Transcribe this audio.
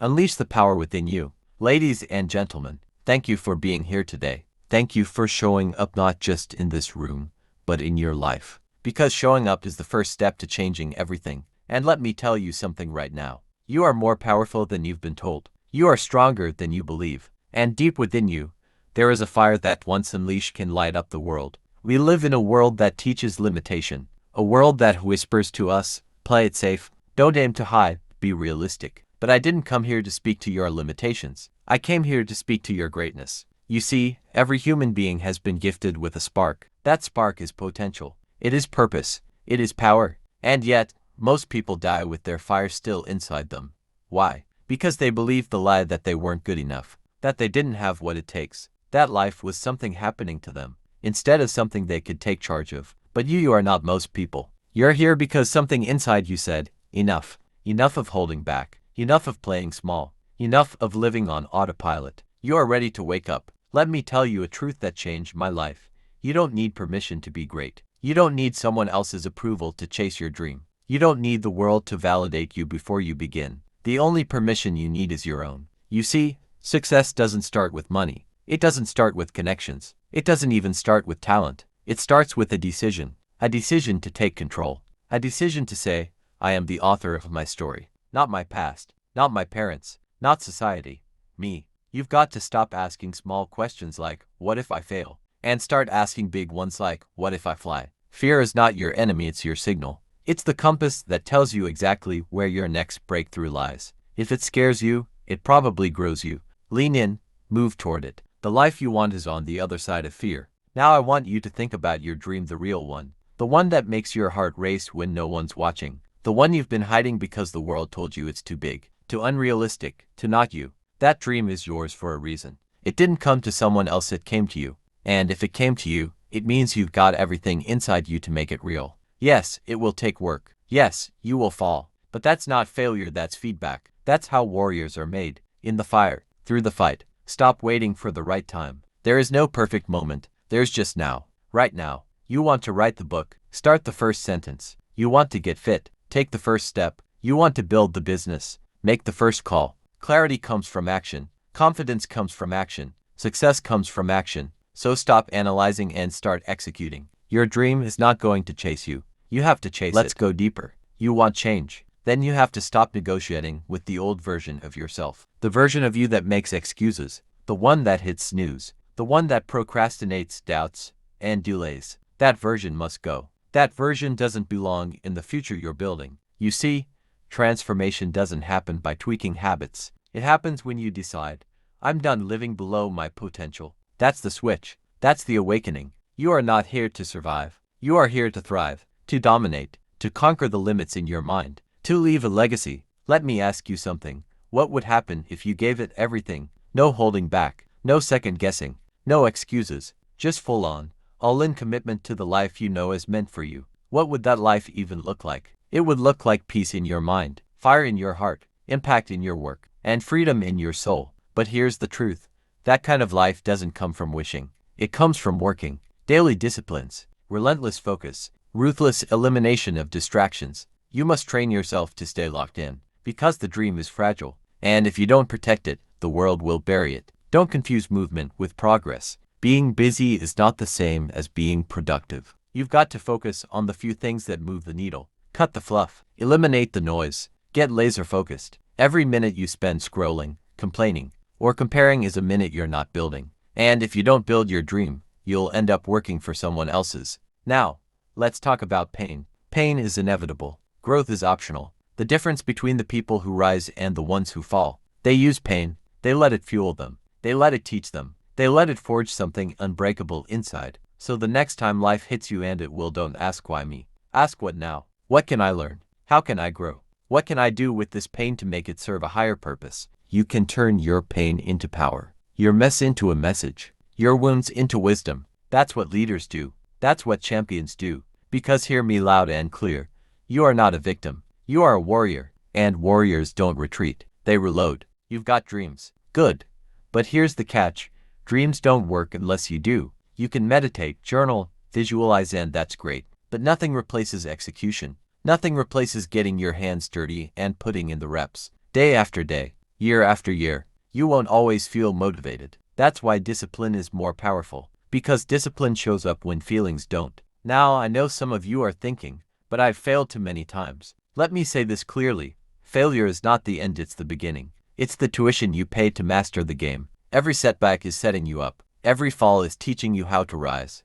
Unleash the power within you. Ladies and gentlemen, thank you for being here today. Thank you for showing up not just in this room, but in your life. Because showing up is the first step to changing everything. And let me tell you something right now. You are more powerful than you've been told. You are stronger than you believe. And deep within you, there is a fire that once unleashed can light up the world. We live in a world that teaches limitation. A world that whispers to us, play it safe, don't aim too high, be realistic. But I didn't come here to speak to your limitations. I came here to speak to your greatness. You see, every human being has been gifted with a spark. That spark is potential. It is purpose. It is power. And yet, most people die with their fire still inside them. Why? Because they believed the lie that they weren't good enough, that they didn't have what it takes, that life was something happening to them, instead of something they could take charge of. But you are not most people. You're here because something inside you said, enough. Enough of holding back. Enough of playing small. Enough of living on autopilot. You are ready to wake up. Let me tell you a truth that changed my life. You don't need permission to be great. You don't need someone else's approval to chase your dream. You don't need the world to validate you before you begin. The only permission you need is your own. You see, success doesn't start with money. It doesn't start with connections. It doesn't even start with talent. It starts with a decision to take control. A decision to say, I am the author of my story. Not my past, not my parents, not society, me. You've got to stop asking small questions like, what if I fail? And start asking big ones like, what if I fly? Fear is not your enemy, it's your signal. It's the compass that tells you exactly where your next breakthrough lies. If it scares you, it probably grows you. Lean in, move toward it. The life you want is on the other side of fear. Now I want you to think about your dream, the real one. The one that makes your heart race when no one's watching. The one you've been hiding because the world told you it's too big, too unrealistic, to not you. That dream is yours for a reason. It didn't come to someone else, it came to you. And if it came to you, it means you've got everything inside you to make it real. Yes, it will take work. Yes, you will fall. But that's not failure, that's feedback. That's how warriors are made. In the fire, through the fight. Stop waiting for the right time. There is no perfect moment. There's just now. Right now. You want to write the book. Start the first sentence. You want to get fit. Take the first step. You want to build the business. Make the first call. Clarity comes from action. Confidence comes from action. Success comes from action. So stop analyzing and start executing. Your dream is not going to chase you. You have to chase it. Let's go deeper. You want change. Then you have to stop negotiating with the old version of yourself. The version of you that makes excuses. The one that hits snooze. The one that procrastinates, doubts, and delays. That version must go. That version doesn't belong in the future you're building. You see, transformation doesn't happen by tweaking habits. It happens when you decide, I'm done living below my potential. That's the switch. That's the awakening. You are not here to survive. You are here to thrive, to dominate, to conquer the limits in your mind, to leave a legacy. Let me ask you something. What would happen if you gave it everything? No holding back, no second guessing, no excuses, just full on, all-in commitment to the life you know is meant for you. What would that life even look like? It would look like peace in your mind, fire in your heart, impact in your work, and freedom in your soul. But here's the truth. That kind of life doesn't come from wishing. It comes from working. Daily disciplines, relentless focus, ruthless elimination of distractions. You must train yourself to stay locked in, because the dream is fragile. And if you don't protect it, the world will bury it. Don't confuse movement with progress. Being busy is not the same as being productive. You've got to focus on the few things that move the needle. Cut the fluff. Eliminate the noise. Get laser focused. Every minute you spend scrolling, complaining, or comparing is a minute you're not building. And if you don't build your dream, you'll end up working for someone else's. Now, let's talk about pain. Pain is inevitable. Growth is optional. The difference between the people who rise and the ones who fall. They use pain. They let it fuel them. They let it teach them. They let it forge something unbreakable inside. So the next time life hits you, and it will, don't ask why me. Ask what now? What can I learn? How can I grow? What can I do with this pain to make it serve a higher purpose? You can turn your pain into power. Your mess into a message. Your wounds into wisdom. That's what leaders do. That's what champions do. Because hear me loud and clear. You are not a victim. You are a warrior. And warriors don't retreat. They reload. You've got dreams. Good. But here's the catch. Dreams don't work unless you do. You can meditate, journal, visualize, and that's great. But nothing replaces execution. Nothing replaces getting your hands dirty and putting in the reps. Day after day. year after year, you won't always feel motivated. That's why discipline is more powerful. Because discipline shows up when feelings don't. Now, I know some of you are thinking, but I've failed too many times. Let me say this clearly. Failure is not the end, it's the beginning. It's the tuition you pay to master the game. Every setback is setting you up. Every fall is teaching you how to rise.